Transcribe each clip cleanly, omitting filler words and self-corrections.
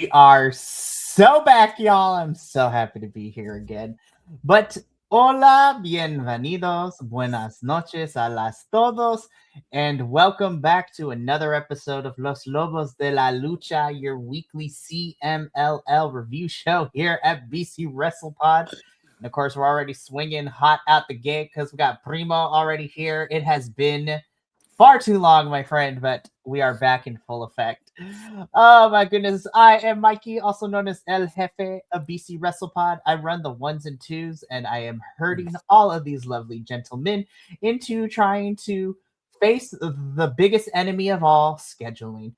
We are so back, y'all. I'm so happy to be here again. But hola, bienvenidos, buenas noches a las todos, and welcome back to another episode of Los Lobos de la Lucha, your weekly CMLL review show here at BC WrestlePod. And of course, we're already swinging hot out the gate because we got Primo already here. It has been far too long, my friend, but we are back in full effect. Oh my goodness. I am Mikey, also known as El Jefe of BC WrestlePod. I run the ones and twos, and I am herding all of these lovely gentlemen into trying to face the biggest enemy of all, scheduling.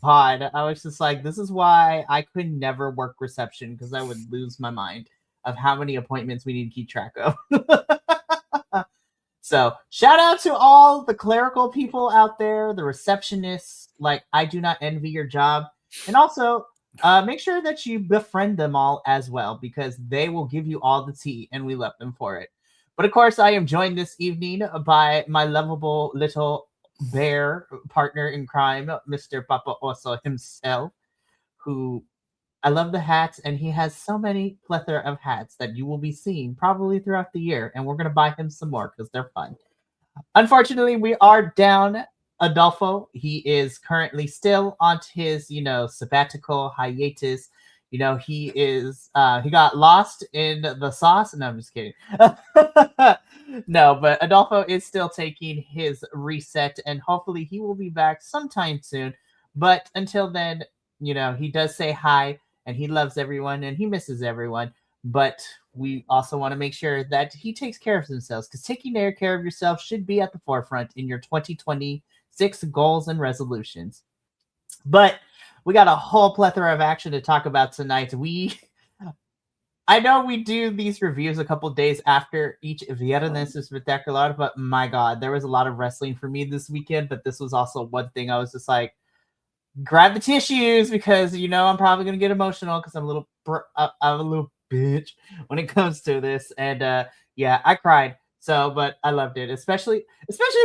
Pod. I was just like, this is why I could never work reception because I would lose my mind of how many appointments we need to keep track of. So shout out to all the clerical people out there, the receptionists. Like, I do not envy your job. And also, make sure that you befriend them all as well, because they will give you all the tea, and we love them for it. But of course, I am joined this evening by my lovable little bear partner in crime, Mr. Papa Oso himself, who I love the hats, and he has so many plethora of hats that you will be seeing probably throughout the year, and we're going to buy him some more because they're fun. Unfortunately, we are down Adolfo. He is currently still on his, sabbatical hiatus. He got lost in the sauce. No, I'm just kidding. No, but Adolfo is still taking his reset, and hopefully he will be back sometime soon. But until then, he does say hi, and he loves everyone, and he misses everyone. But we also want to make sure that he takes care of himself, because taking care of yourself should be at the forefront in your 2026 goals and resolutions. But we got a whole plethora of action to talk about tonight. I know we do these reviews a couple days after each Viernes Espectacular, but my God, there was a lot of wrestling for me this weekend. But this was also one thing I was just like, grab the tissues, because I'm probably gonna get emotional because I'm a little bitch when it comes to this. And yeah, I cried. So, but I loved it, especially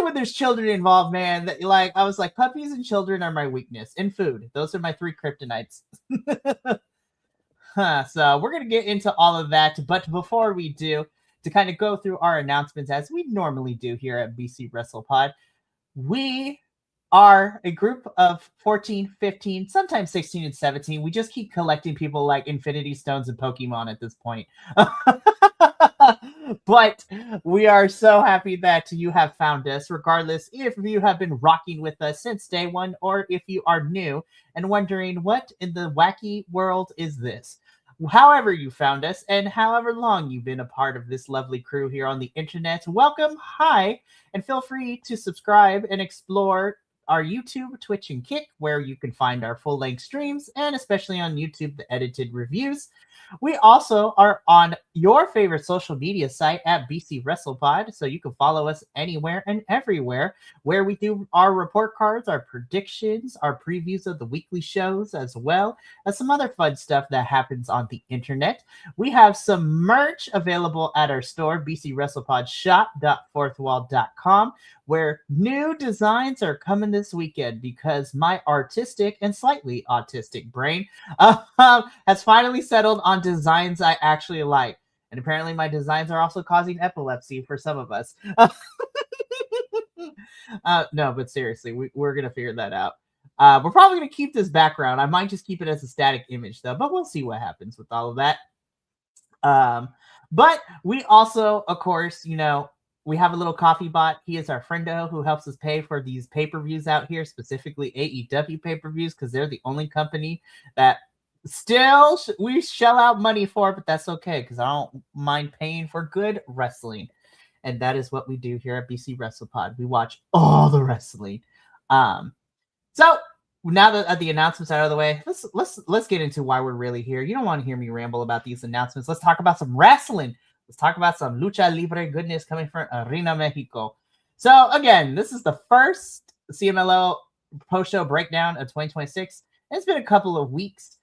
when there's children involved, man. That, like, I was like, puppies and children are my weakness, and food. Those are my three kryptonites. So we're gonna get into all of that, but before we do, to kind of go through our announcements as we normally do here at BC WrestlePod, we are a group of 14, 15, sometimes 16 and 17. We just keep collecting people like Infinity Stones and Pokemon at this point. But we are so happy that you have found us, regardless if you have been rocking with us since day one, or if you are new and wondering what in the wacky world is this. However you found us, and however long you've been a part of this lovely crew here on the internet, welcome, hi, and feel free to subscribe and explore our YouTube, Twitch, and Kick, where you can find our full-length streams, and especially on YouTube, the edited reviews. We also are on your favorite social media site at BC WrestlePod, so you can follow us anywhere and everywhere, where we do our report cards, our predictions, our previews of the weekly shows, as well as some other fun stuff that happens on the internet. We have some merch available at our store, bcwrestlepodshop.fourthwall.com, where new designs are coming this weekend, because my artistic and slightly autistic brain has finally settled on designs I actually like. And apparently my designs are also causing epilepsy for some of us. No, but seriously, we're going to figure that out. We're probably going to keep this background. I might just keep it as a static image, though, but we'll see what happens with all of that. But we also, of course, we have a little coffee bot. He is our friendo who helps us pay for these pay-per-views out here, specifically AEW pay-per-views, because they're the only company that still we shell out money for, but that's okay, because I don't mind paying for good wrestling. And that is what we do here at BC WrestlePod. We watch all the wrestling. So now that the announcements out of the way, let's get into why we're really here. You don't want to hear me ramble about these announcements. Let's talk about some wrestling. Let's talk about some Lucha Libre goodness coming from Arena México. So again, this is the first CMLL Post-Show Breakdown of 2026. It's been a couple of weeks.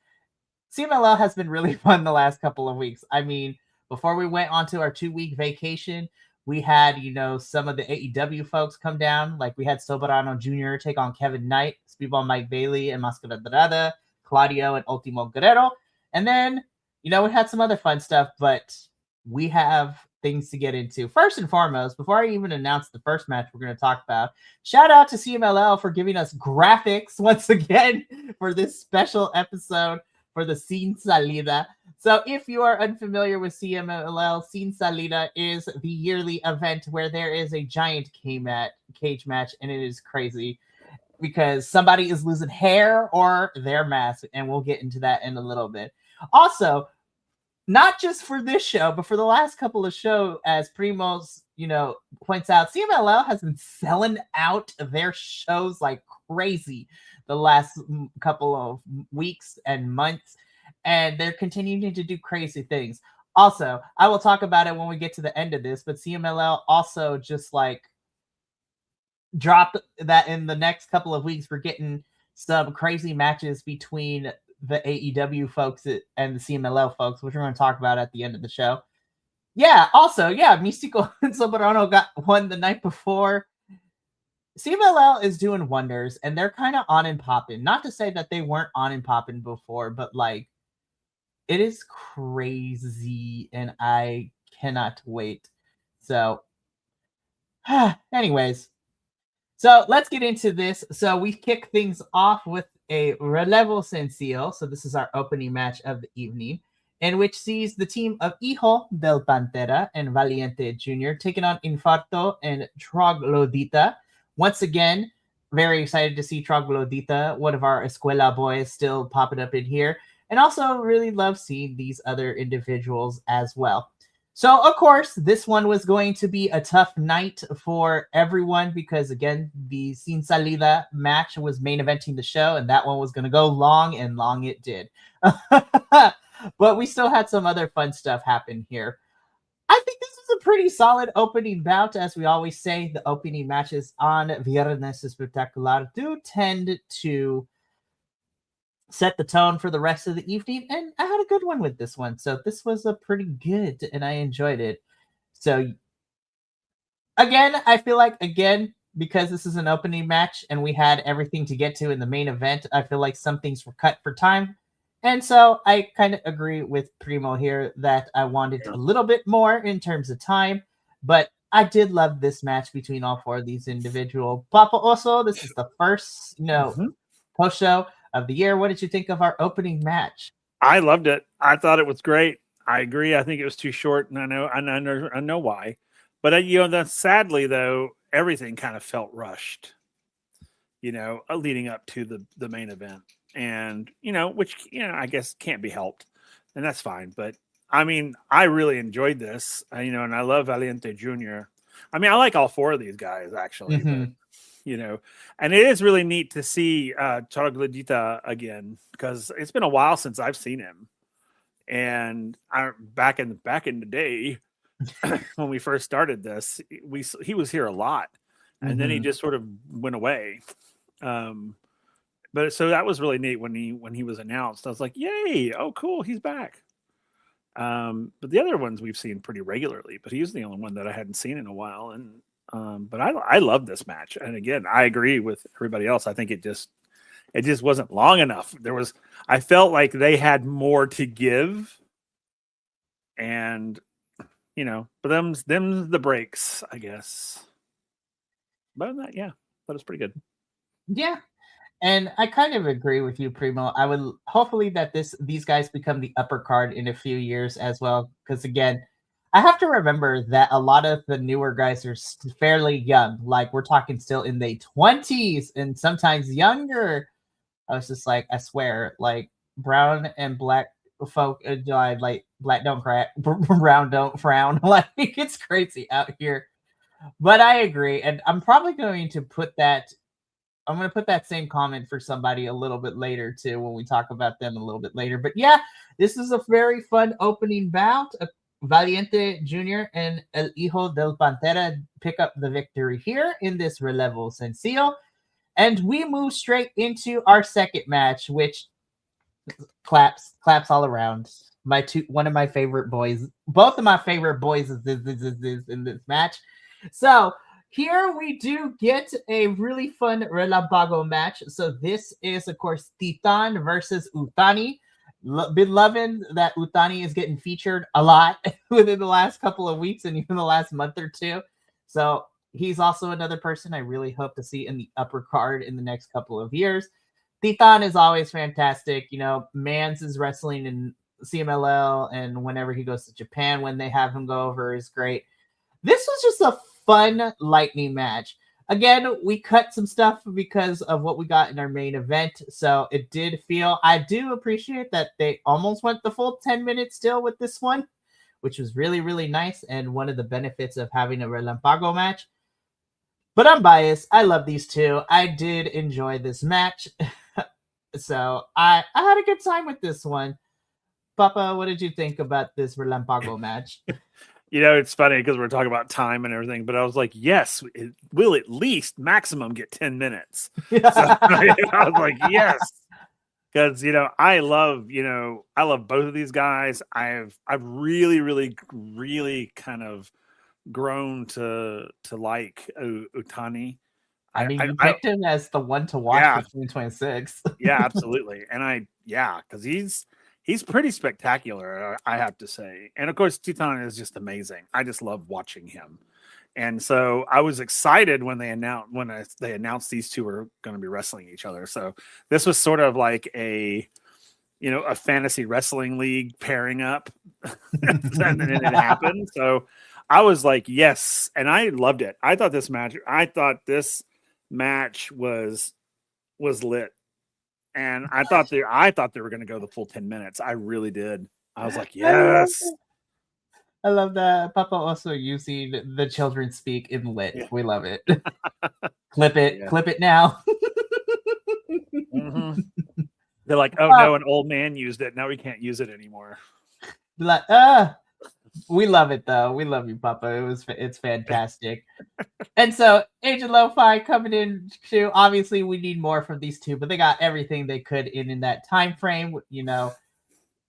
CMLL has been really fun the last couple of weeks. I mean, before we went on to our 2-week vacation, We had, some of the AEW folks come down. Like we had Soberano Jr. take on Kevin Knight, Speedball Mike Bailey, and Mascara Dorada, Claudio and Ultimo Guerrero. And then, we had some other fun stuff, but we have things to get into. First and foremost, before I even announce the first match we're going to talk about, shout out to CMLL for giving us graphics once again for this special episode for the Sin Salida. So if you are unfamiliar with CMLL, Sin Salida is the yearly event where there is a giant cage match, and it is crazy because somebody is losing hair or their mask, and we'll get into that in a little bit. Also, not just for this show, but for the last couple of shows, as Primo's, points out, CMLL has been selling out their shows like crazy the last couple of weeks and months, and they're continuing to do crazy things. Also, I will talk about it when we get to the end of this, but CMLL also just dropped that in the next couple of weeks. We're getting some crazy matches between the AEW folks and the CMLL folks, which we're going to talk about at the end of the show. Yeah, also, Místico and Soberano got one the night before. CMLL is doing wonders, and they're kind of on and popping. Not to say that they weren't on and popping before, but it is crazy, and I cannot wait. So, anyways, so let's get into this. So we kick things off with a Relevo Sencillo. So this is our opening match of the evening, in which sees the team of Hijo del Pantera and Valiente Jr. taking on Infarto and Troglodita. Once again, very excited to see Troglodita, one of our Escuela boys, still popping up in here. And also really love seeing these other individuals as well. So, of course, this one was going to be a tough night for everyone because, again, the Sin Salida match was main eventing the show, and that one was going to go long, and long it did. But we still had some other fun stuff happen here. I think this is a pretty solid opening bout. As we always say, the opening matches on Viernes Espectacular do tend to set the tone for the rest of the evening, and I had a good one with this one. So this was a pretty good, and I enjoyed it. So again, I feel like, because this is an opening match and we had everything to get to in the main event, I feel like some things were cut for time. And so I kind of agree with Primo here that I wanted a little bit more in terms of time, but I did love this match between all four of these individuals. Papa Oso, this is the first, post-show of the year. What did you think of our opening match? I loved it. I thought it was great. I agree. I think it was too short, and I know why. But sadly though, everything kind of felt rushed. Leading up to the main event, and which I guess can't be helped, and that's fine. But I mean, I really enjoyed this. And I love Valiente Jr. I mean, I like all four of these guys actually. Mm-hmm. But, and it is really neat to see Troglodita again, because it's been a while since I've seen him. And back in the day when we first started this, he was here a lot, and then he just sort of went away. But so that was really neat when he was announced. I was like, "Yay! Oh, cool, he's back." But the other ones we've seen pretty regularly, but he's the only one that I hadn't seen in a while. And but I love this match, and again, I agree with everybody else. I think it just wasn't long enough. I felt like they had more to give, and but them's the breaks, I guess. But that, that was pretty good. Yeah. And I kind of agree with you, Primo. I would hopefully that these guys become the upper card in a few years as well. Because again, I have to remember that a lot of the newer guys are fairly young. Like we're talking still in their 20s and sometimes younger. I was just like, I swear, like brown and black folk, like black don't crack, brown don't frown. Like it's crazy out here. But I agree, and I'm probably going to put that. I'm going to put that same comment for somebody a little bit later too when we talk about them a little bit later. But yeah, this is a very fun opening bout. Valiente Jr. and El Hijo del Pantera pick up the victory here in this Relevo Sencillo. And we move straight into our second match, which claps all around. one of my favorite boys. Both of my favorite boys is in this match. So here we do get a really fun Relampago match. So this is, of course, Titan versus Utani. Been loving that Utani is getting featured a lot within the last couple of weeks and even the last month or two. So he's also another person I really hope to see in the upper card in the next couple of years. Titan is always fantastic. You know, Mans is wrestling in CMLL, and whenever he goes to Japan, when they have him go over, is great. This was just a fun lightning match. Again, we cut some stuff because of what we got in our main event, so it did feel. I do appreciate that they almost went the full 10 minutes still with this one, which was really, really nice, and one of the benefits of having a Relampago match. But I'm biased. I love these two. I did enjoy this match. So I had a good time with this one. Papa, what did you think about this Relampago match? You know, it's funny because we're talking about time and everything, but I was like, yes, it will at least maximum get 10 minutes. So, I was like, yes. Because, you know, I love both of these guys. I've really, really, really kind of grown to like Utani. I mean, you picked him as the one to watch for 2026. Yeah, absolutely. And because he's pretty spectacular, I have to say. And of course, Titan is just amazing. I just love watching him. And so I was excited when they announced these two were going to be wrestling each other. So this was sort of like a fantasy wrestling league pairing up. And then it happened. So I was like, yes. And I loved it. I thought this match was lit. And I thought they were going to go the full 10 minutes. I really did. I was like, yes. I love that. Papa also using the children speak in lit. Yeah. We love it. Clip it. Yeah. Clip it now. Mm-hmm. They're like, oh no, an old man used it. Now we can't use it anymore. Like, we love it though. We love you, Papa. It's fantastic. And so Agent Lo-Fi coming in too. Obviously, we need more from these two, but they got everything they could in that time frame. You know,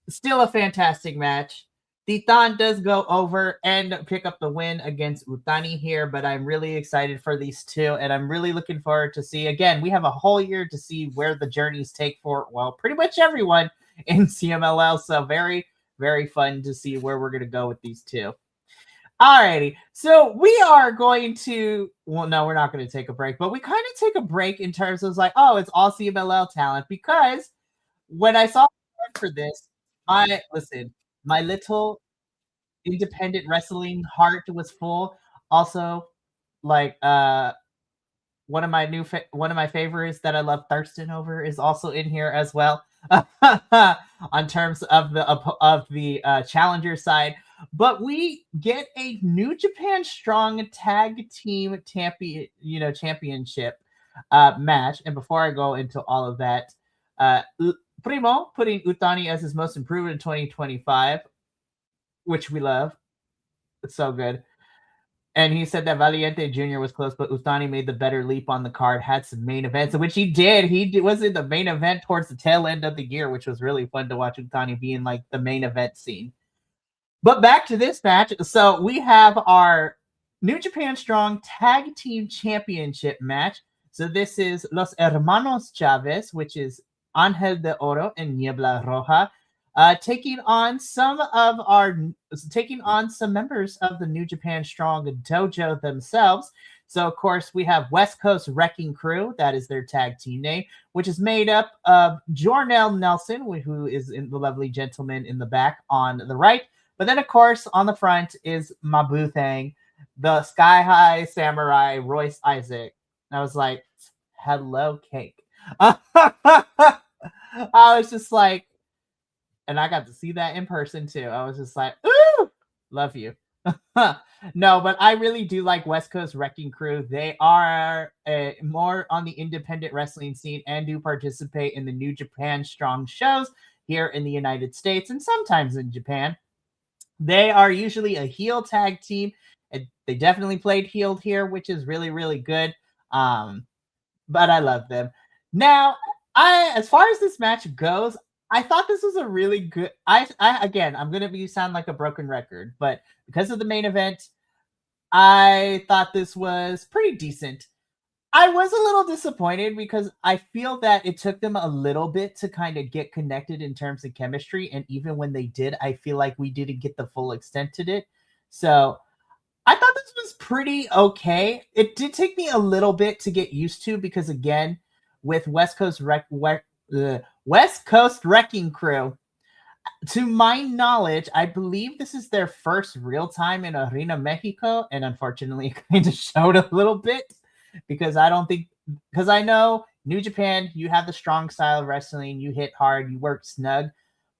still a fantastic match. Titan does go over and pick up the win against Utani here, but I'm really excited for these two, and I'm really looking forward to see. Again, we have a whole year to see where the journeys take for, well, pretty much everyone in CMLL. So very, very fun to see where we're going to go with these two. Alrighty, so we are going to, well, no, we're not going to take a break, but we kind of take a break in terms of like, oh, it's all CMLL talent, because when I saw for this, my little independent wrestling heart was full. Also, like one of my favorites that I love Thurston over is also in here as well. On terms of the challenger side, but we get a New Japan Strong Tag Team championship match. And before I go into all of that, Primo putting Utani as his most improved in 2025, which we love. It's so good. And he said that Valiente Jr. was close, but Utani made the better leap on the card, had some main events, which he did. He was in the main event towards the tail end of the year, which was really fun to watch Utani be in like the main event scene. But back to this match. So we have our New Japan Strong Tag Team Championship match. So this is Los Hermanos Chavez, which is Angel de Oro and Niebla Roja, taking on some members of the New Japan Strong Dojo themselves. So of course we have West Coast Wrecking Crew, that is their tag team name, which is made up of Jornell Nelson, who is the lovely gentleman in the back on the right. But then of course on the front is Mabu Thang, the Sky High Samurai Royce Isaac. And I was like, hello, cake. I was just like, and I got to see that in person too. I was just like, ooh, love you. No, but I really do like West Coast Wrecking Crew. They are more on the independent wrestling scene and do participate in the New Japan Strong shows here in the United States and sometimes in Japan. They are usually a heel tag team. And they definitely played heel here, which is really, really good. But I love them. Now, as far as this match goes, I thought this was a really good. Again, I'm gonna sound like a broken record, but because of the main event, I thought this was pretty decent. I was a little disappointed because I feel that it took them a little bit to kind of get connected in terms of chemistry, and even when they did, I feel like we didn't get the full extent to it. So I thought this was pretty okay. It did take me a little bit to get used to because, again, with West Coast Wrecking Crew, to my knowledge, I believe this is their first real time in Arena Mexico, and unfortunately, it kind of showed a little bit because I know New Japan, you have the strong style of wrestling, you hit hard, you work snug,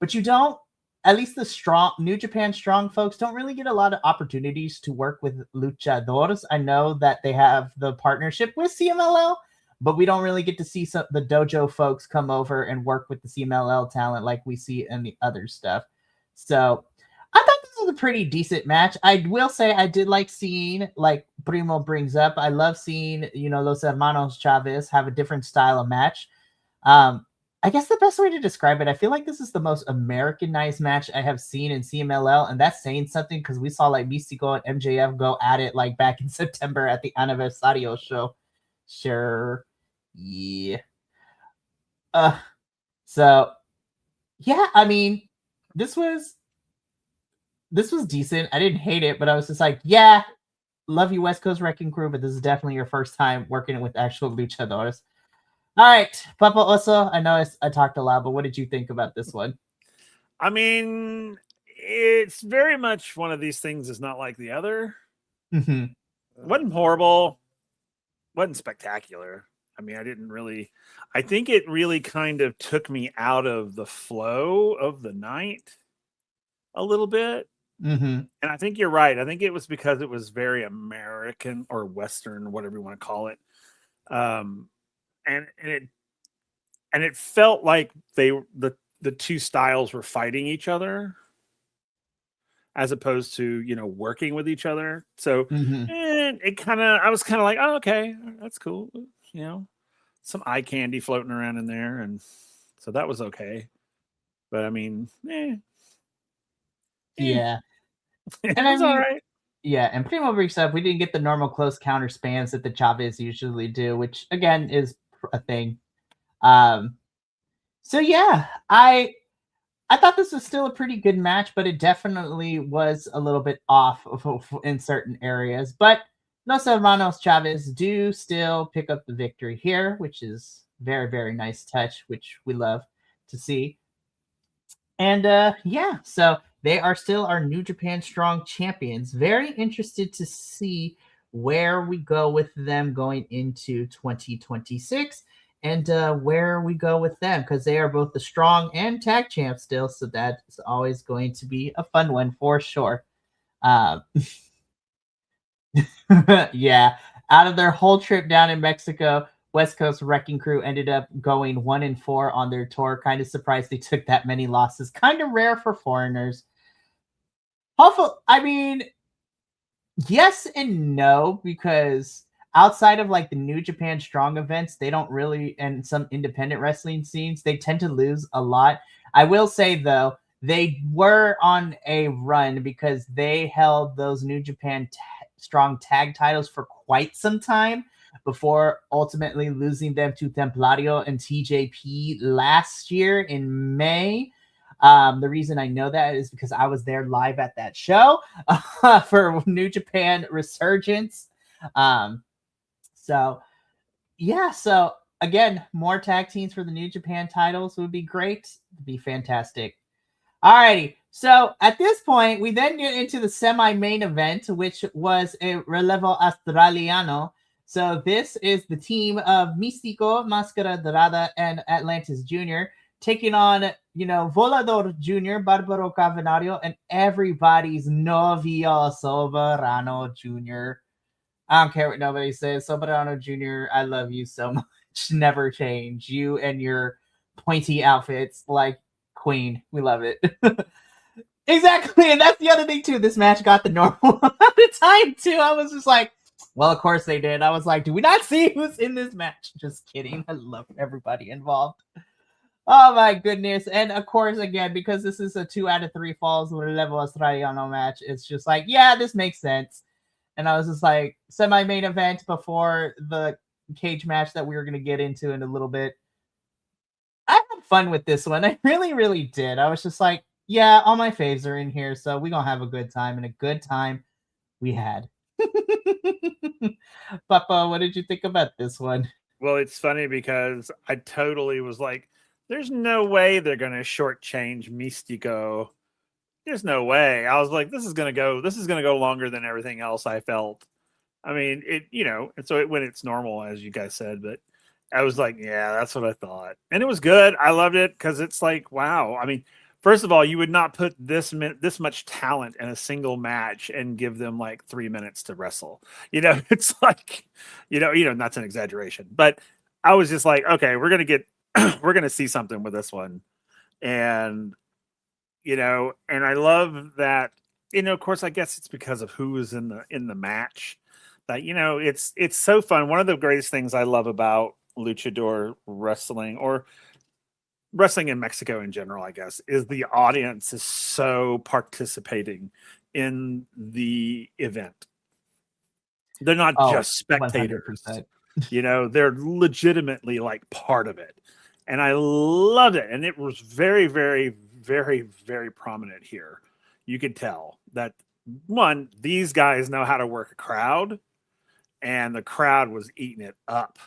but you don't. At least the strong New Japan strong folks don't really get a lot of opportunities to work with luchadores. I know that they have the partnership with CMLL, but we don't really get to see the dojo folks come over and work with the CMLL talent like we see in the other stuff. So I thought this was a pretty decent match. I will say I did like seeing, like Primo brings up, I love seeing, Los Hermanos Chavez have a different style of match. I guess the best way to describe it, I feel like this is the most Americanized match I have seen in CMLL, and that's saying something because we saw like Mystico and MJF go at it like back in September at the Aniversario show. Sure. Yeah. So yeah, I mean, this was decent. I didn't hate it, but I was just like, yeah, love you, West Coast Wrecking Crew, but this is definitely your first time working with actual luchadores. All right, Papa Oso, I know I talked a lot, but what did you think about this one? I mean, it's very much one of these things is not like the other. Mm-hmm. It wasn't horrible. Wasn't spectacular. I mean, I think it really kind of took me out of the flow of the night a little bit. Mm-hmm. And I think you're right. I think it was because it was very American or Western, whatever you want to call it. And it felt like the two styles were fighting each other as opposed to, working with each other. So I was kind of like, oh, okay, that's cool. Some eye candy floating around in there. And so that was okay. But I mean, yeah. And I mean, all right. Yeah, and Primo brings up we didn't get the normal close counter spams that the Chavez usually do, which again is a thing. So yeah, I thought this was still a pretty good match, but it definitely was a little bit off in certain areas. But Los Hermanos Chavez do still pick up the victory here, which is very, very nice touch, which we love to see. And yeah, so they are still our New Japan Strong champions. Very interested to see where we go with them going into 2026 and where we go with them because they are both the Strong and Tag champs still. So that's always going to be a fun one for sure. Yeah, out of their whole trip down in Mexico, West Coast Wrecking Crew ended up going 1-4 on their tour. Kind of surprised they took that many losses. Kind of rare for foreigners. Hopefully, I mean, yes and no, because outside of like the New Japan Strong events, they don't really, and some independent wrestling scenes, they tend to lose a lot. I will say though, they were on a run because they held those New Japan Strong tag titles for quite some time before ultimately losing them to Templario and TJP last year in May. The reason I know that is because I was there live at that show for New Japan Resurgence. So yeah, so again, more tag teams for the New Japan titles would be great. It'd be fantastic. Alrighty, so at this point, we then get into the semi-main event, which was a Relevo Australiano. So this is the team of Místico, Máscara Dorada, and Atlantis Jr. taking on, Volador Jr., Barbaro Cavernario, and everybody's Novio Soberano Jr. I don't care what nobody says. Soberano Jr., I love you so much. Never change. You and your pointy outfits, like Queen. We love it. Exactly. And that's the other thing, too. This match got the normal amount of time, too. I was just like, well, of course they did. I was like, do we not see who's in this match? Just kidding. I love everybody involved. Oh my goodness. And of course, again, because this is a 2 out of 3 falls Relevo Australiano match, it's just like, yeah, this makes sense. And I was just like, semi-main event before the cage match that we were going to get into in a little bit. I had fun with this one. I really, really did. I was just like, yeah, all my faves are in here, so we're going to have a good time. And a good time we had. Papa, what did you think about this one? Well, it's funny because I totally was like, there's no way they're going to shortchange Mystico. There's no way. I was like, this is going to go longer than everything else I felt. I mean, and so when it's normal, as you guys said, but I was like, yeah, that's what I thought. And it was good. I loved it because it's like, wow. I mean, first of all, you would not put this much talent in a single match and give them like 3 minutes to wrestle. It's like, that's an exaggeration. But I was just like, okay, we're going to see something with this one. And, and I love that, of course, I guess it's because of who is in the match. That it's so fun. One of the greatest things I love about luchador wrestling, or wrestling in Mexico in general, I guess, is the audience is so participating in the event. They're not just spectators. 100%. They're legitimately like part of it. And I loved it. And it was very, very, very, very prominent here. You could tell that, one, these guys know how to work a crowd. And the crowd was eating it up.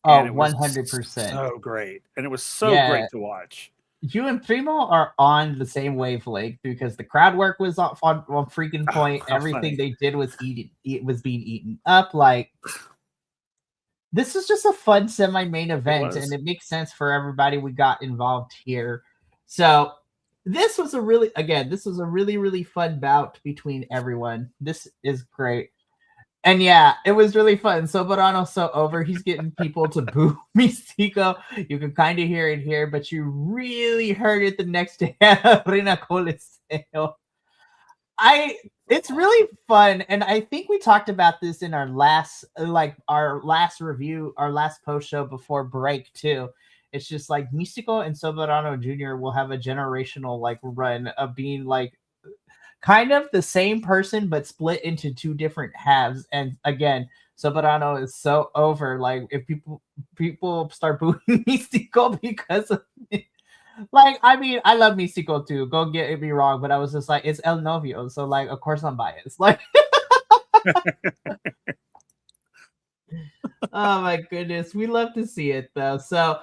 Oh, 100%. So great. And it was so great to watch. You and Primo are on the same wavelength because the crowd work was on freaking point. Everything they did was being eaten up. Like, this is just a fun semi-main event, and it makes sense for everybody we got involved here. So this was a really, really fun bout between everyone. This is great. And yeah, it was really fun. Soberano's so over. He's getting people to boo Mystico. You can kind of hear it here, but you really heard it the next day at Arena Coliseo. It's really fun. And I think we talked about this in our last review, our last post show before break too. It's just like Mystico and Soberano Jr. will have a generational like run of being like kind of the same person, but split into two different halves. And again, Soberano is so over. Like, if people start booing Mystico because of it. Like, I mean, I love Mystico too. Go get me wrong, but I was just like, it's El Novio, so like, of course I'm biased. Like, oh my goodness, we love to see it though. So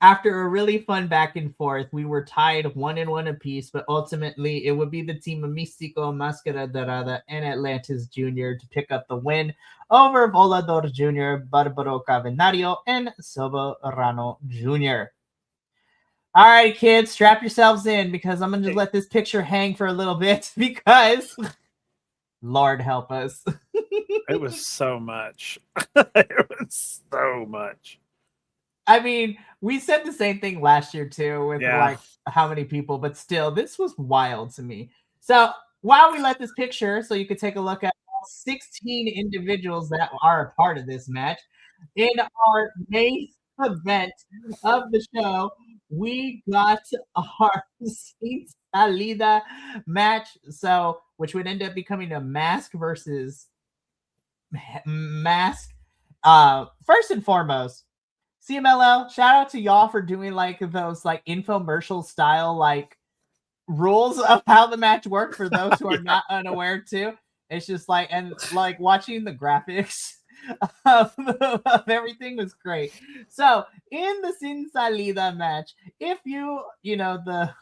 after a really fun back and forth, we were tied 1-1 apiece, but ultimately it would be the team of Mystico, Mascara Dorada, and Atlantis Jr. to pick up the win over Volador Jr., Barbaro Cavenario, and Soberano Jr. All right, kids, strap yourselves in because I'm going to just let this picture hang for a little bit because Lord help us. It was so much. It was so much. I mean, we said the same thing last year too with like how many people, but still, this was wild to me. So while we let this picture, so you could take a look at all 16 individuals that are a part of this match, in our main event of the show, we got our Sin Salida match, so which would end up becoming a mask versus mask. First and foremost, CMLL, shout out to y'all for doing like those like infomercial style like rules of how the match worked for those who are not unaware too. It's just like, and like watching the graphics of everything was great. So in the Sin Salida match, if you know the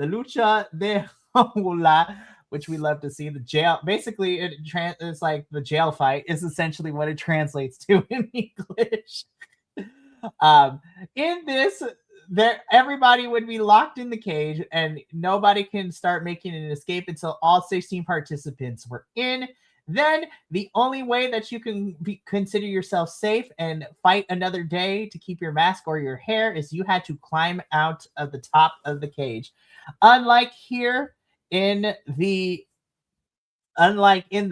lucha de Hula, which we love to see, the jail, basically it's like the jail fight is essentially what it translates to in English. In this, everybody would be locked in the cage and nobody can start making an escape until all 16 participants were in. Then the only way that you can consider yourself safe and fight another day to keep your mask or your hair is you had to climb out of the top of the cage. Unlike in the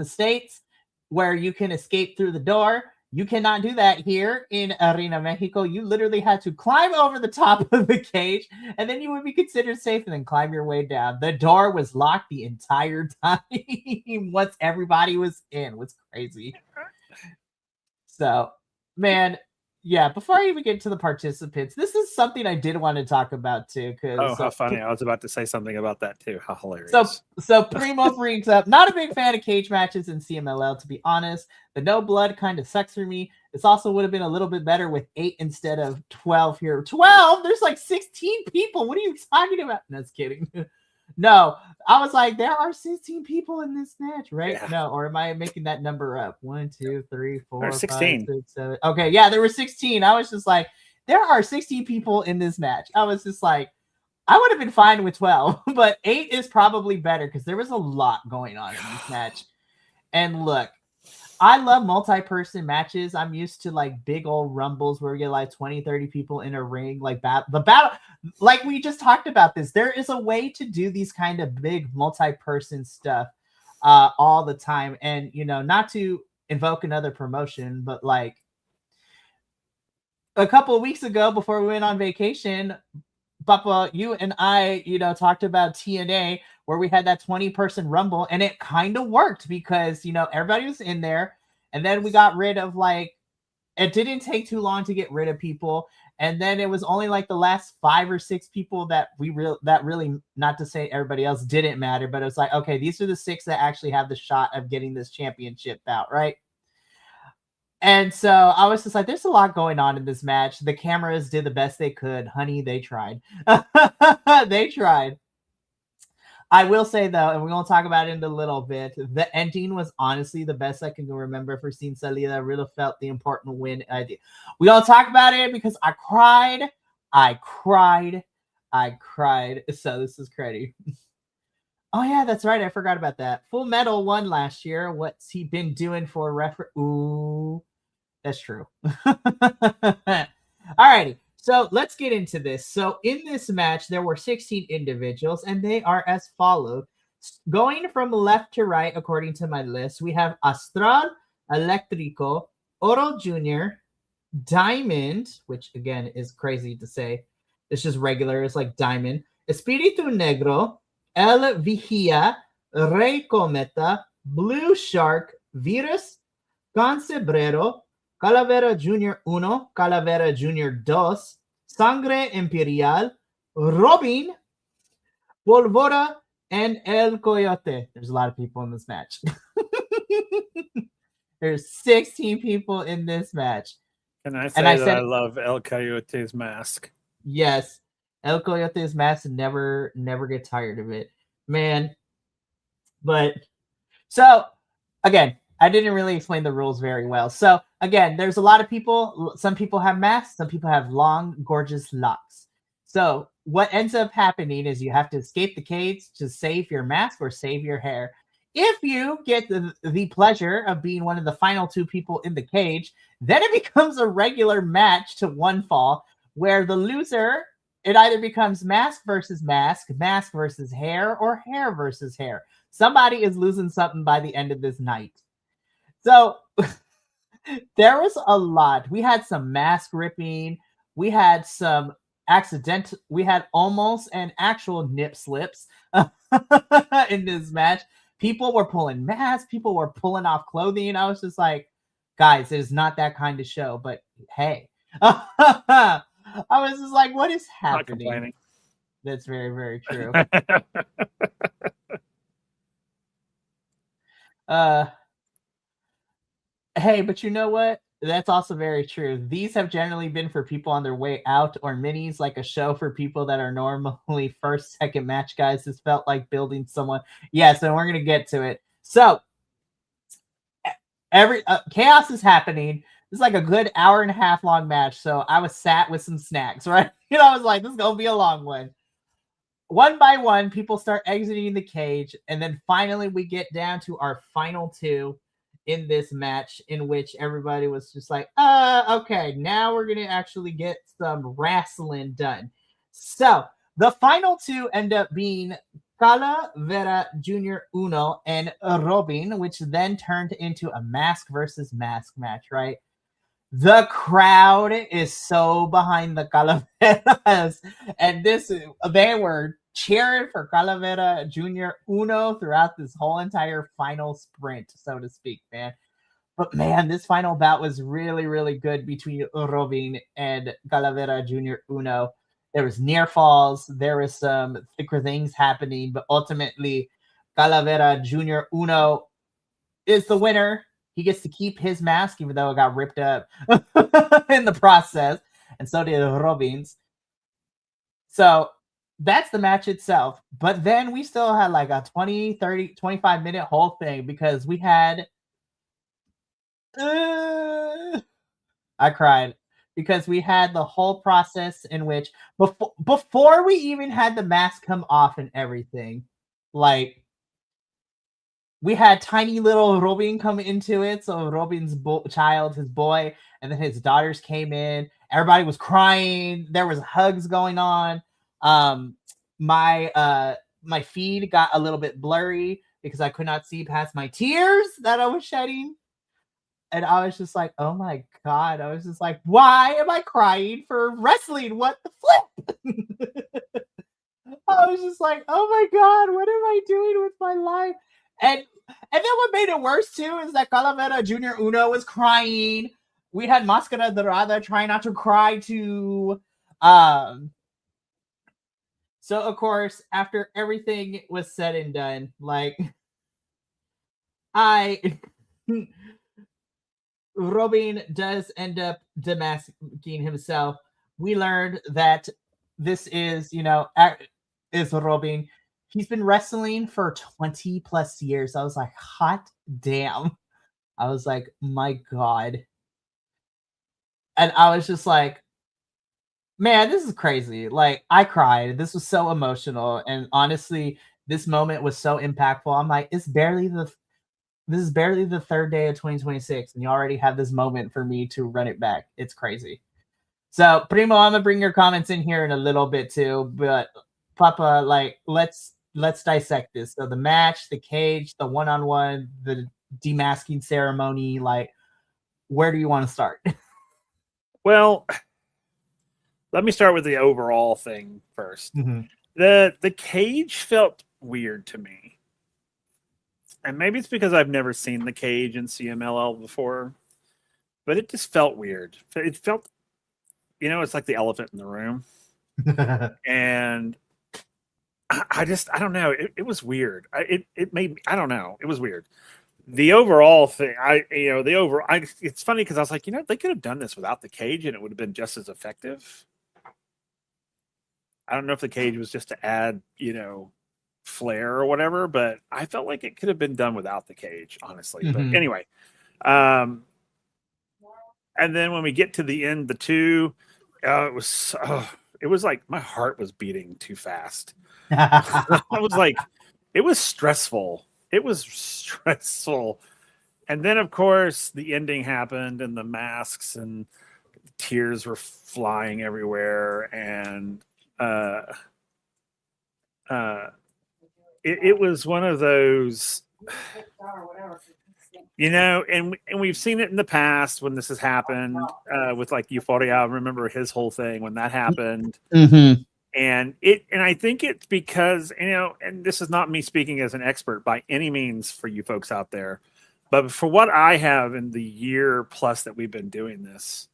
States where you can escape through the door, You cannot do that here in Arena Mexico. You literally had to climb over the top of the cage, and then you would be considered safe and then climb your way down. The door was locked the entire time once everybody was in. It was crazy. So, man, yeah, before I even get to the participants, this is something I did want to talk about too. Oh, how funny. I was about to say something about that too. How hilarious. So Primo brings up, not a big fan of cage matches in CMLL, to be honest. The no blood kind of sucks for me. This also would have been a little bit better with 8 instead of 12 here. 12? There's like 16 people. What are you talking about? No, just kidding. No, I was like, there are 16 people in this match, right? Yeah. No, or am I making that number up? 1, 2, 3, 4, 5, 6, 7. Okay, yeah, there were 16. I was just like, there are 16 people in this match. I was just like, I would have been fine with 12, but 8 is probably better because there was a lot going on in this match. And look, I love multi-person matches. I'm used to like big old rumbles where we get like 20, 30 people in a ring. Like the battle, like we just talked about this. There is a way to do these kind of big multi-person stuff all the time. And, you know, not to invoke another promotion, but like a couple of weeks ago before we went on vacation, Papa, you and I, you know, talked about TNA where we had that 20-person rumble, and it kind of worked because, you know, everybody was in there, and then we got rid of like, it didn't take too long to get rid of people, and then it was only like the last 5 or 6 people that really, not to say everybody else didn't matter, but it was like, okay, these are the 6 that actually have the shot of getting this championship bout, right? And so I was just like, there's a lot going on in this match. The cameras did the best they could. Honey, they tried. They tried. I will say, though, and we're going to talk about it in a little bit, the ending was honestly the best I can remember for Sin Salida. I really felt the important win idea. We're going to talk about it because I cried. So this is crazy. Oh, yeah, that's right. I forgot about that. Full Metal won last year. What's he been doing for referee? Ooh. That's true. Alrighty, so let's get into this. So in this match, there were 16 individuals, and they are as follows. Going from left to right, according to my list, we have Astral, Electrico, Oro Jr., Diamond, which again is crazy to say. It's just regular. It's like Diamond. Espíritu Negro, El Vigía, Rey Cometa, Blue Shark, Virus, Cancebrero, Calavera Jr. 1, Calavera Jr. 2, Sangre Imperial, Robin, Polvora, and El Coyote. There's a lot of people in this match. There's 16 people in this match. Can I say that I love El Coyote's mask? Yes. El Coyote's mask, never get tired of it. Man. But, so, again, I didn't really explain the rules very well. So, again, there's a lot of people. Some people have masks. Some people have long, gorgeous locks. So, what ends up happening is you have to escape the cage to save your mask or save your hair. If you get the pleasure of being one of the final 2 people in the cage, then it becomes a regular match to one fall, where the loser, it either becomes mask versus mask, mask versus hair, or hair versus hair. Somebody is losing something by the end of this night. So there was a lot. We had some mask ripping. We had some accidental. We had almost an actual nip slips in this match. People were pulling masks. People were pulling off clothing. I was just like, guys, it is not that kind of show. But hey, I was just like, what is happening? That's very, very true. Hey, but you know what? That's also very true. These have generally been for people on their way out, or minis, like a show for people that are normally first, second match guys. This felt like building someone. Yeah, so we're going to get to it. So, every chaos is happening. It's like a good hour and a half long match. So, I was sat with some snacks, right? You know, I was like, this is going to be a long one. One by one, people start exiting the cage. And then finally, we get down to our final 2 in this match, in which everybody was just like, okay, now we're going to actually get some wrestling done. So the final 2 end up being Calavera Jr. 1 and Robin, which then turned into a mask versus mask match, right? The crowd is so behind the Calaveras, and they were cheering for Calavera Junior Uno throughout this whole entire final sprint, so to speak, man. But man, this final bout was really, really good between Robin and Calavera Junior Uno. There was near falls, there was some thicker things happening, but ultimately, Calavera Junior Uno is the winner. He gets to keep his mask, even though it got ripped up in the process, and so did Robin's. So that's the match itself. But then we still had like a 20, 30, 25-minute whole thing because we had. I cried because we had the whole process in which before we even had the mask come off and everything, like we had tiny little Robin come into it. So Robin's child, his boy, and then his daughters came in. Everybody was crying. There was hugs going on. My feed got a little bit blurry because I could not see past my tears that I was shedding. And I was just like, oh my God. I was just like, why am I crying for wrestling? What the flip? I was just like, oh my God, what am I doing with my life? And then what made it worse too is that Calavera Junior Uno was crying. We had Mascara Dorada trying not to cry too. So of course, after everything was said and done, like Robin does end up demasking himself. We learned that this is, is Robin. He's been wrestling for 20 plus years. I was like, hot damn. I was like, my God. And I was just like, man, this is crazy. Like, I cried. This was so emotional. And honestly, this moment was so impactful. I'm like, this is barely the third day of 2026, and you already have this moment for me to run it back. It's crazy. So, Primo, I'm gonna bring your comments in here in a little bit too, but Papa, like, let's dissect this. So, the match, the cage, the one-on-one, the demasking ceremony, like, where do you want to start? Well, let me start with the overall thing first. Mm-hmm. The cage felt weird to me. And maybe it's because I've never seen the cage in CMLL before, but it just felt weird. It felt, it's like the elephant in the room. And I don't know. It was weird. It made me, I don't know. It was weird. The overall thing, it's funny because I was like, they could have done this without the cage and it would have been just as effective. I don't know if the cage was just to add, flair or whatever, but I felt like it could have been done without the cage, honestly. Mm-hmm. But anyway, and then when we get to the end, the two, it was like my heart was beating too fast. I was like, it was stressful. It was stressful. And then, of course, the ending happened and the masks and tears were flying everywhere. And it was one of those, and we've seen it in the past when this has happened with like Euphoria. I remember his whole thing when that happened. Mm-hmm. And I think it's because, and this is not me speaking as an expert by any means for you folks out there, but for what I have in the year plus that we've been doing this,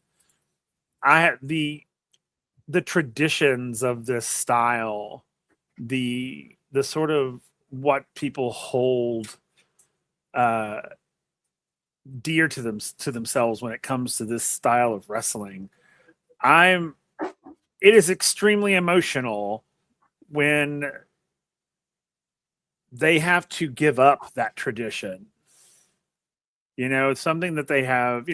I have the traditions of this style, the sort of what people hold dear to themselves when it comes to this style of wrestling. It is extremely emotional when they have to give up that tradition. It's something that they have,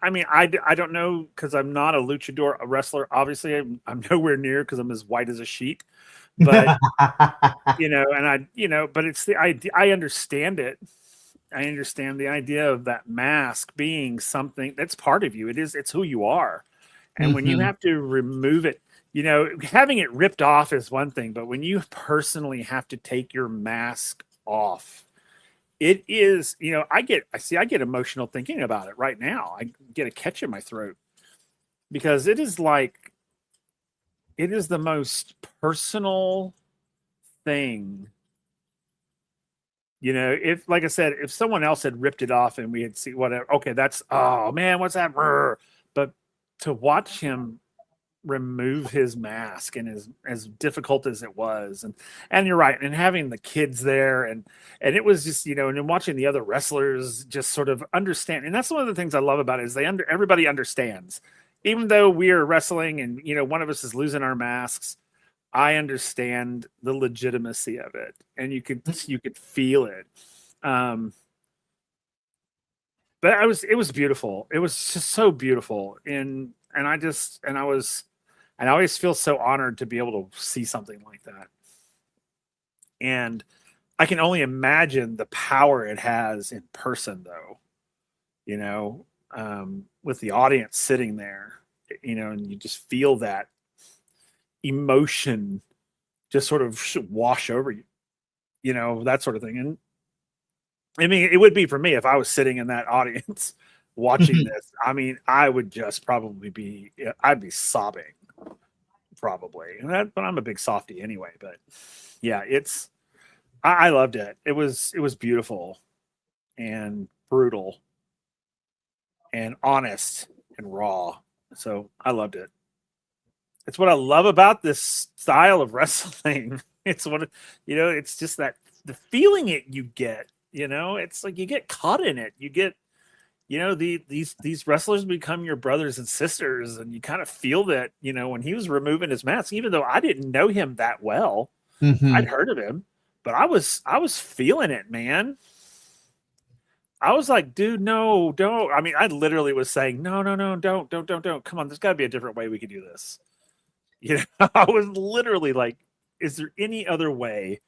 I mean, I don't know because I'm not a luchador, a wrestler. Obviously, I'm nowhere near because I'm as white as a sheet. But, but it's the idea. I understand it. I understand the idea of that mask being something that's part of you. It's who you are. And when you have to remove it, having it ripped off is one thing, but when you personally have to take your mask off, it is, I get emotional thinking about it right now. I get a catch in my throat because it is the most personal thing. If, like I said, if someone else had ripped it off and we had seen whatever, okay, that's, oh man, what's that? But to watch him remove his mask, and as difficult as it was, and you're right, and having the kids there, and it was just, and then watching the other wrestlers just sort of understand. And that's one of the things I love about it, is everybody understands, even though we are wrestling and one of us is losing our masks. I understand the legitimacy of it, and you could feel it. But it was beautiful. It was just so beautiful, and I always feel so honored to be able to see something like that. And I can only imagine the power it has in person, though. With the audience sitting there, and you just feel that emotion just sort of wash over you, that sort of thing. And I mean, it would be for me if I was sitting in that audience watching this. I mean, I would just probably I'd be sobbing, probably. But I'm a big softie anyway. But yeah, I loved it. It was beautiful and brutal and honest and raw. So I loved it. It's what I love about this style of wrestling. It's it's just that the feeling you get, it's like you get caught in it. You get, these wrestlers become your brothers and sisters, and you kind of feel that, when he was removing his mask, even though I didn't know him that well, I'd heard of him, but I was feeling it, man. I was like, dude, no, don't. I mean, I literally was saying, no, don't. Come on, there's got to be a different way we could do this. I was literally like, is there any other way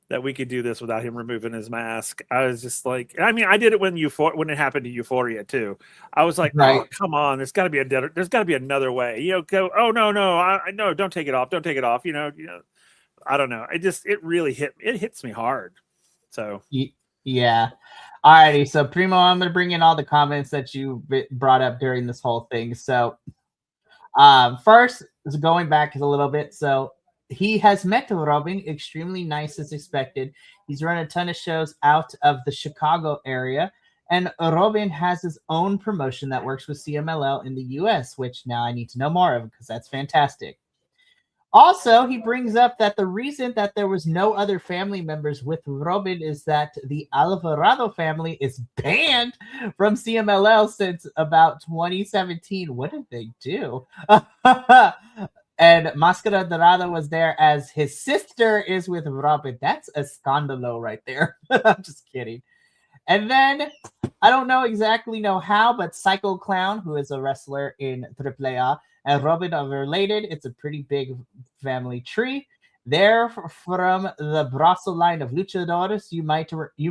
that we could do this without him removing his mask? I was just like, I mean, I did it when it happened to Euphoria too. I was like, right. Oh, come on, there's got to be another way. Go, oh no, no, don't take it off. I don't know. It really hits me hard. So yeah. Alrighty, so Primo, I'm gonna bring in all the comments that you brought up during this whole thing. So first, going back a little bit, so he has met Robin, extremely nice as expected. He's run a ton of shows out of the Chicago area, and Robin has his own promotion that works with CMLL in the US, which now I need to know more of because that's fantastic. Also, he brings up that the reason that there was no other family members with Robin is that the Alvarado family is banned from CMLL since about 2017. What did they do? And Mascara Dorada was there as his sister is with Robin. That's a scandalo right there. I'm just kidding. And then, I don't exactly know how, but Psycho Clown, who is a wrestler in AAA, and Robin are related. It's a pretty big family tree. They're from the Brasso line of luchadores. You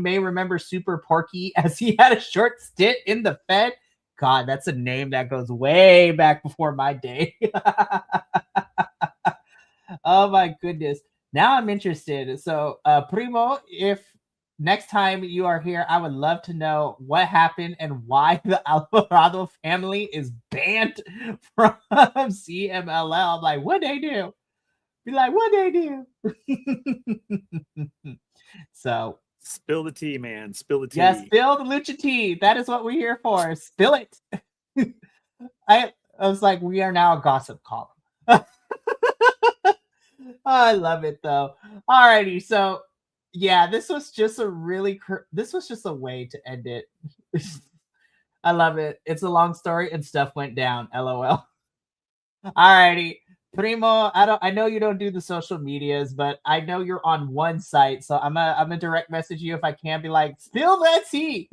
may remember Super Porky, as he had a short stint in the Fed. God, that's a name that goes way back before my day. Oh my goodness. Now I'm interested. So, Primo, if next time you are here, I would love to know what happened and why the Alvarado family is banned from CMLL. I'm like, what they do? Be like, what they do? So spill the tea, man. Spill the tea. Yeah, spill the lucha tea. That is what we're here for. Spill it. I was like, we are now a gossip column. I love it though. Alrighty, so yeah, this was just a way to end it. I love it. It's a long story and stuff went down. LOL. Alrighty, Primo. I know you don't do the social medias, but I know you're on one site, so I'm a direct message you if I can. Be like, spill that tea.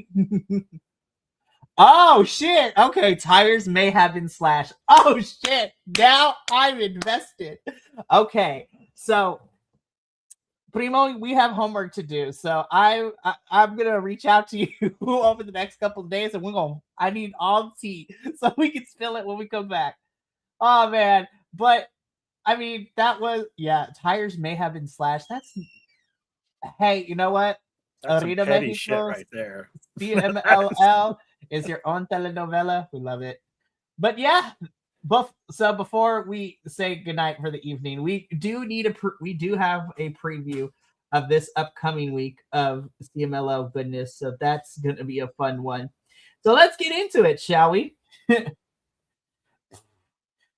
Oh shit. Okay, tires may have been slashed. Oh shit. Now I'm invested. Okay, so Primo, we have homework to do. So I'm gonna reach out to you over the next couple of days, and I need all the tea so we can spill it when we come back. Oh man, but I mean tires may have been slashed. Hey, you know what? That's some Arena petty shit México, right there. CMLL is your own telenovela. We love it. But yeah, so before we say goodnight for the evening, we do have a preview of this upcoming week of CMLL goodness. So that's going to be a fun one. So let's get into it, shall we?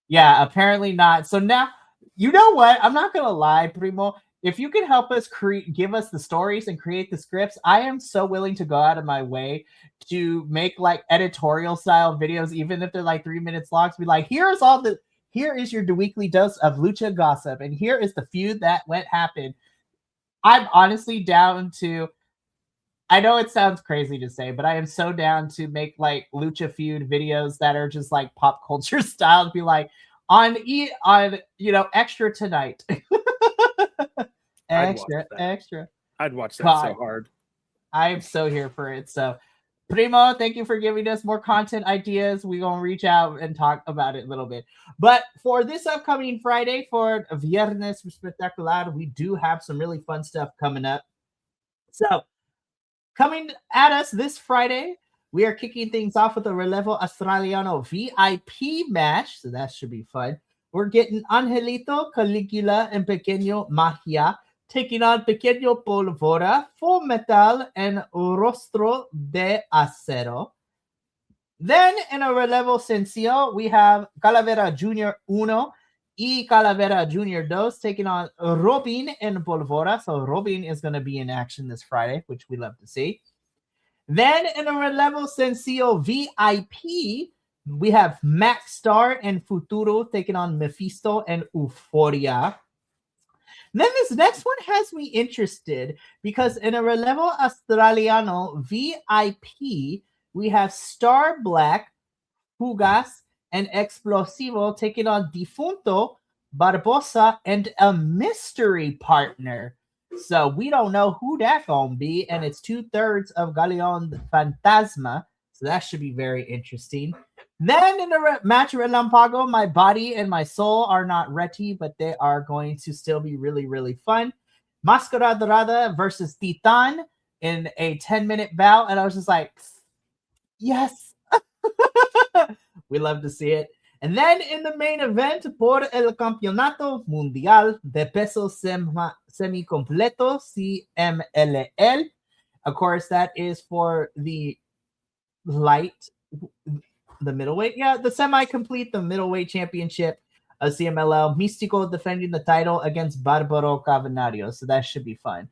Yeah, apparently not. So now, you know what? I'm not going to lie, Primo. If you can help us give us the stories and create the scripts, I am so willing to go out of my way to make like editorial style videos, even if they're like 3 minutes long. To be like, here is your weekly dose of Lucha gossip, and here is the feud that happened. I'm honestly down to. I know it sounds crazy to say, but I am so down to make like Lucha feud videos that are just like pop culture style. To be like on extra tonight. extra. I'd watch that God, so hard. I'm so here for it. So, Primo, thank you for giving us more content ideas. We're going to reach out and talk about it a little bit. But for this upcoming Friday, for Viernes Espectacular, we do have some really fun stuff coming up. So, coming at us this Friday, we are kicking things off with a Relevo Australiano VIP match. So, that should be fun. We're getting Angelito, Caligula, and Pequeño Magia taking on Pequeño Polvora, Full Metal, and Rostro de Acero. Then in a Relevo Sencillo, we have Calavera Jr. 1 y Calavera Jr. 2 taking on Robin and Polvora. So Robin is going to be in action this Friday, which we love to see. Then in a Relevo Sencillo VIP, we have Max Star and Futuro taking on Mephisto and Euphoria. Then this next one has me interested because in a Relevo Australiano VIP, we have Star Black, Fugas, and Explosivo taking on Difunto, Barbosa, and a mystery partner. So we don't know who that gonna be, and it's 2/3 of Galeon Fantasma. So that should be very interesting. Then in the match Relampago, my body and my soul are not ready, but they are going to still be really, really fun. Mascara Dorada versus Titan in a 10-minute bout. And I was just like, yes. We love to see it. And then in the main event, por el Campeonato Mundial de Peso Semicompleto, CMLL. Of course, that is for the middleweight, the semi-complete, the middleweight championship of CMLL. Místico defending the title against Barbaro Cavernario, so that should be fun.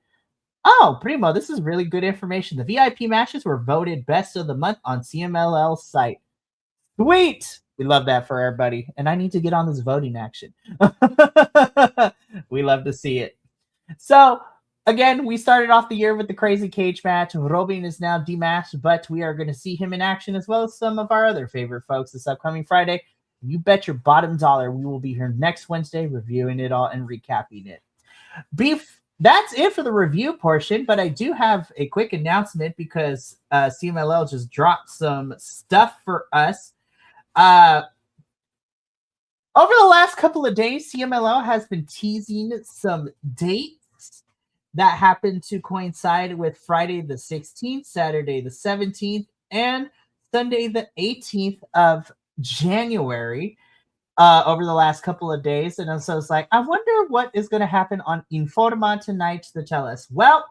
Oh, Primo, this is really good information. The VIP matches were voted best of the month on CMLL's site. Sweet! We love that for everybody, and I need to get on this voting action. We love to see it. So, again, we started off the year with the crazy cage match. Robin is now demasked, but we are going to see him in action as well as some of our other favorite folks this upcoming Friday. You bet your bottom dollar we will be here next Wednesday reviewing it all and recapping it. That's it for the review portion, but I do have a quick announcement because CMLL just dropped some stuff for us. Over the last couple of days, CMLL has been teasing some dates that happened to coincide with Friday the 16th, Saturday the 17th, and Sunday the 18th of January over the last couple of days. And so it's like, I wonder what is going to happen on Informa tonight to tell us. Well,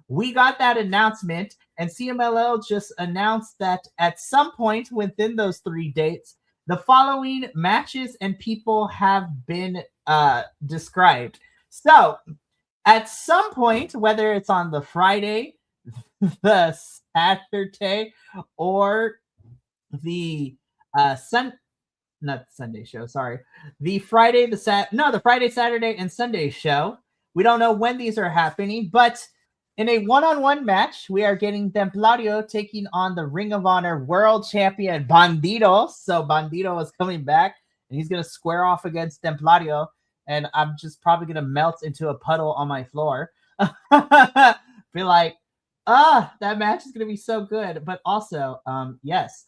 we got that announcement, and CMLL just announced that at some point within those 3 dates, the following matches and people have been described. So, at some point, whether it's on the Friday, the Saturday, or the not Sunday show, sorry. The Friday, the Friday, Saturday, and Sunday show. We don't know when these are happening, but in a one-on-one match, we are getting Templario taking on the Ring of Honor World Champion Bandito. So Bandito is coming back, and he's going to square off against Templario, and I'm just probably going to melt into a puddle on my floor. Be like, that match is going to be so good. But also, yes.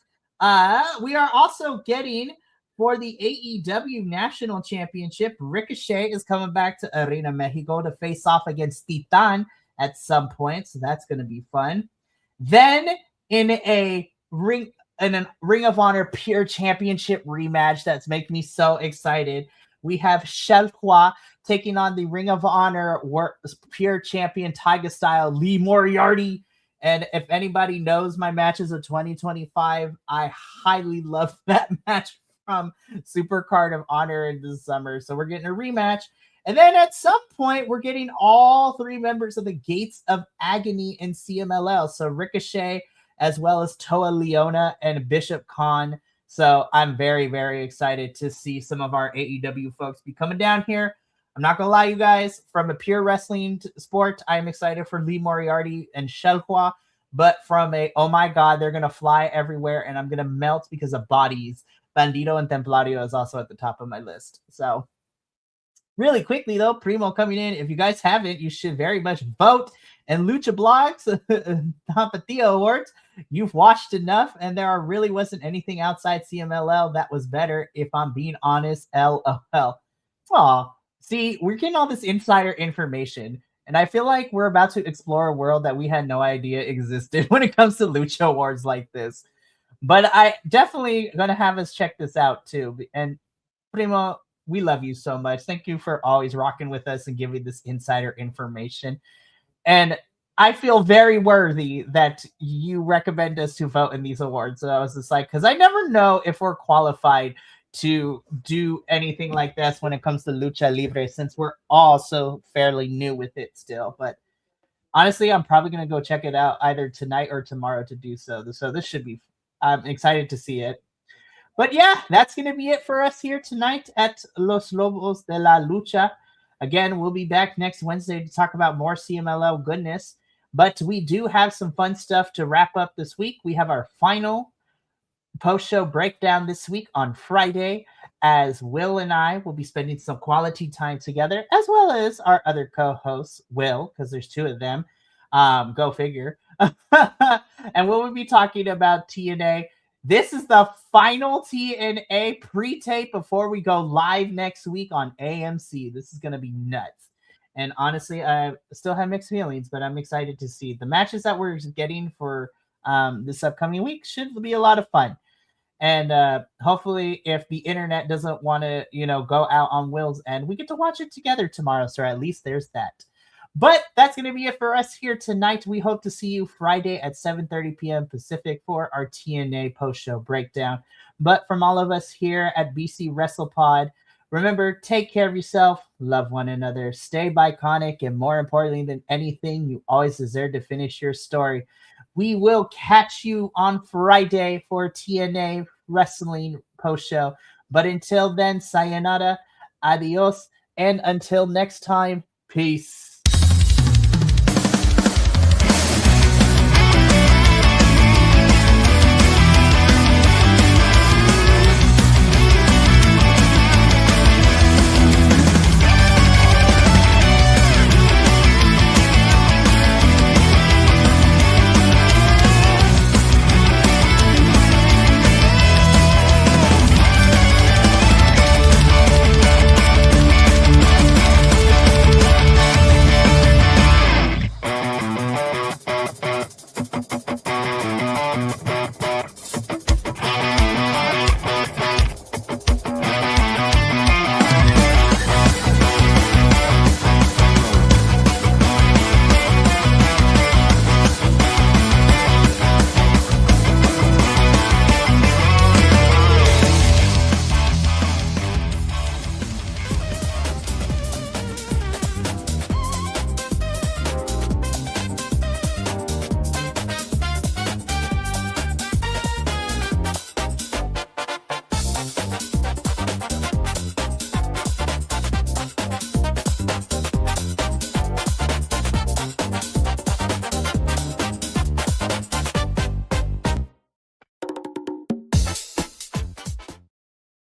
We are also getting, for the AEW National Championship, Ricochet is coming back to Arena México to face off against Titan at some point, so that's going to be fun. Then in a Ring of Honor Pure Championship rematch that's making me so excited, we have Shelhua taking on the Ring of Honor Pure Champion Tiger Style Lee Moriarty. And if anybody knows my matches of 2025, I highly love that match from Supercard of Honor in the summer. So we're getting a rematch. And then at some point, we're getting all three members of the Gates of Agony in CMLL. So Ricochet, as well as Toa Leona and Bishop Khan. So I'm very, very excited to see some of our AEW folks be coming down here. I'm not going to lie, you guys, from a pure wrestling sport, I'm excited for Lee Moriarty and Shelhua. But from a, oh my God, they're going to fly everywhere and I'm going to melt because of bodies, Bandito and Templario is also at the top of my list. So really quickly, though, Primo coming in. If you guys haven't, you should very much vote. And Lucha Blogs, Tapatio Awards, you've watched enough, and there really wasn't anything outside CMLL that was better, if I'm being honest. LOL. Aw, see, we're getting all this insider information, and I feel like we're about to explore a world that we had no idea existed when it comes to Lucha Awards like this. But I definitely going to have us check this out, too. And Primo, we love you so much. Thank you for always rocking with us and giving this insider information. And I feel very worthy that you recommend us to vote in these awards. So I was just like, because I never know if we're qualified to do anything like this when it comes to Lucha Libre, since we're all so fairly new with it still. But honestly, I'm probably going to go check it out either tonight or tomorrow to do so. So this should be, I'm excited to see it. But yeah, that's going to be it for us here tonight at Los Lobos de la Lucha. Again, we'll be back next Wednesday to talk about more CMLL goodness. But we do have some fun stuff to wrap up this week. We have our final post-show breakdown this week on Friday, as Will and I will be spending some quality time together, as well as our other co-hosts, Will, because there's two of them. Go figure. And we'll be talking about TNA. This is the final TNA pre-tape before we go live next week on AMC. This is going to be nuts. And honestly, I still have mixed feelings, but I'm excited to see the matches that we're getting for this upcoming week. Should be a lot of fun. And hopefully, if the internet doesn't want to, go out on Will's end, we get to watch it together tomorrow. So at least there's that. But that's going to be it for us here tonight. We hope to see you Friday at 7:30 p.m. Pacific for our TNA post-show breakdown. But from all of us here at BC WrestlePod, remember, take care of yourself, love one another, stay biconic, and more importantly than anything, you always deserve to finish your story. We will catch you on Friday for TNA Wrestling post-show. But until then, sayonara, adios, and until next time, peace.